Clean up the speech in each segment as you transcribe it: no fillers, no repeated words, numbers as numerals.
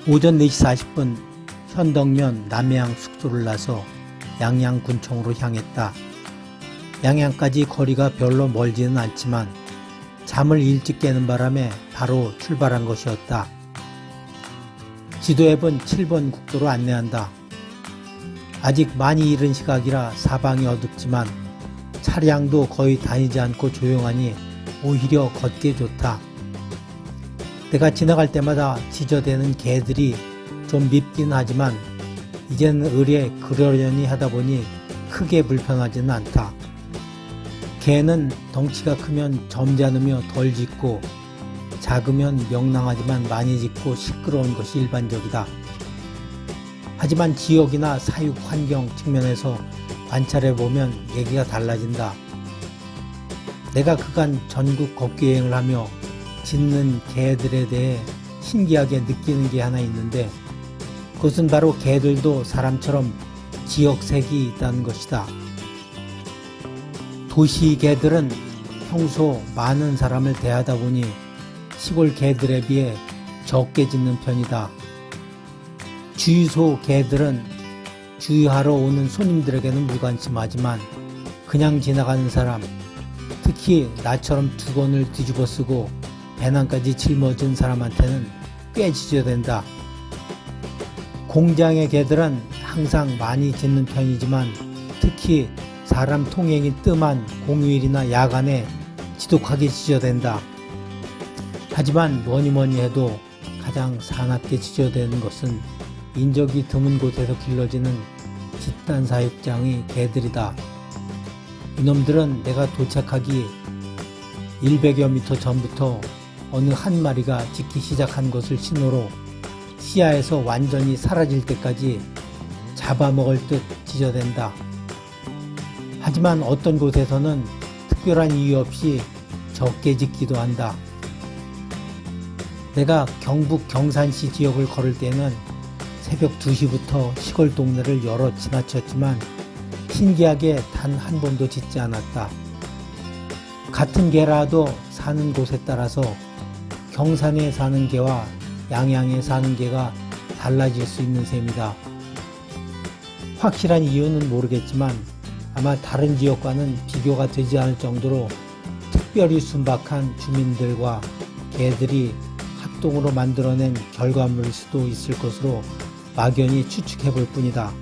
오전 4시 40분 현덕면 남해안 숙소를 나서 양양군청으로 향했다. 양양까지 거리가 별로 멀지는 않지만 잠을 일찍 깨는 바람에 바로 출발한 것이었다. 지도 앱은 7번 국도로 안내한다. 아직 많이 이른 시각이라 사방이 어둡지만 차량도 거의 다니지 않고 조용하니 오히려 걷기 좋다. 내가 지나갈 때마다 지저대는 개들이 좀 밉긴 하지만 이제는 을에 그러려니 하다 보니 크게 불편하지는 않다. 개는 덩치가 크면 점잖으며 덜 짖고 작으면 명랑하지만 많이 짖고 시끄러운 것이 일반적이다. 하지만 지역이나 사육 환경 측면에서 관찰해보면 얘기가 달라진다. 내가 그간 전국 걷기 여행을 하며 짖는 개들에 대해 신기하게 느끼는 게 하나 있는데 그것은 바로 개들도 사람처럼 지역색이 있다는 것이다. 도시 개들은 평소 많은 사람을 대하다 보니 시골 개들에 비해 적게 짖는 편이다. 주유소 개들은 주유하러 오는 손님들에게는 무관심하지만 그냥 지나가는 사람, 특히 나처럼 두건을 뒤집어 쓰고 배낭까지 짊어진 사람한테는 꽤 짖어댄다. 공장의 개들은 항상 많이 짖는 편이지만 특히 사람 통행이 뜸한 공휴일이나 야간에 지독하게 짖어댄다. 하지만 뭐니 해도 가장 사납게 짖어대는 것은 인적이 드문 곳에서 길러지는 집단 사육장의 개들이다. 이놈들은 내가 도착하기 100여 미터 전부터 어느 한 마리가 짖기 시작한 것을 신호로 시야에서 완전히 사라질 때까지 잡아먹을 듯 짖어댄다. 하지만 어떤 곳에서는 특별한 이유 없이 적게 짖기도 한다. 내가 경북 경산시 지역을 걸을 때는 새벽 2시부터 시골 동네를 여러 지나쳤지만 신기하게 단 한 번도 짖지 않았다. 같은 개라도 사는 곳에 따라서 경산에 사는 개와 양양에 사는 개가 달라질 수 있는 셈이다. 확실한 이유는 모르겠지만 아마 다른 지역과는 비교가 되지 않을 정도로 특별히 순박한 주민들과 개들이 합동으로 만들어낸 결과물일 수도 있을 것으로 막연히 추측해 볼 뿐이다.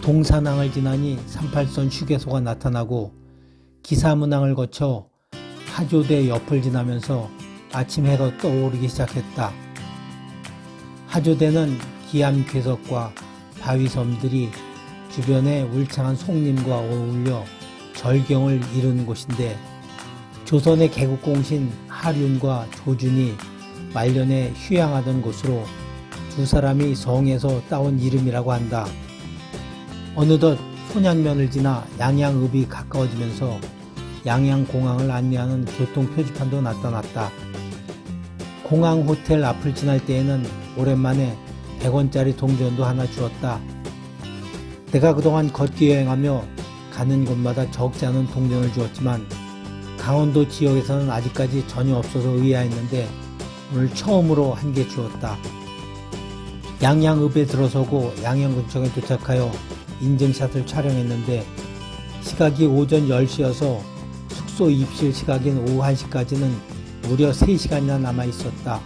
동산항을 지나니 38선 휴게소가 나타나고 기사문항을 거쳐 하조대 옆을 지나면서 아침 해가 떠오르기 시작했다. 하조대는 기암괴석과 바위섬들이 주변의 울창한 송림과 어울려 절경을 이루는 곳인데 조선의 개국공신 하륜과 조준이 말년에 휴양하던 곳으로 두 사람이 성에서 따온 이름이라고 한다. 어느덧 손양면을 지나 양양읍이 가까워지면서 양양공항을 안내하는 교통표지판도 나타났다. 공항 호텔 앞을 지날 때에는 오랜만에 100원짜리 동전도 하나 주었다. 내가 그동안 걷기 여행하며 가는 곳마다 적지 않은 동전을 주었지만 강원도 지역에서는 아직까지 전혀 없어서 의아했는데 오늘 처음으로 한 개 주었다. 양양읍에 들어서고 양양군청에 도착하여 인증샷을 촬영했는데 시각이 오전 10시여서 숙소 입실 시각인 오후 1시까지는 무려 3시간이나 남아 있었다.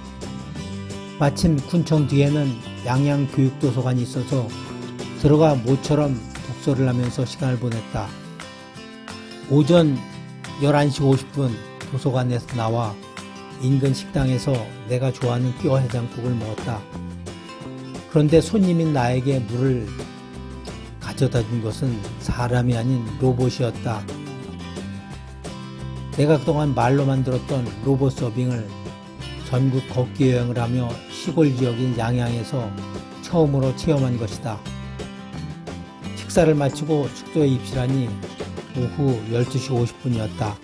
마침 군청 뒤에는 양양교육도서관이 있어서 들어가 모처럼 독서를 하면서 시간을 보냈다. 오전 11시 50분 도서관에서 나와 인근 식당에서 내가 좋아하는 뼈 해장국을 먹었다. 그런데 손님인 나에게 물을 가져다 준 것은 사람이 아닌 로봇이었다. 내가 그동안 말로만 들었던 로봇 서빙을 전국 걷기 여행을 하며 시골 지역인 양양에서 처음으로 체험한 것이다. 식사를 마치고 숙소에 입실하니 오후 12시 50분이었다.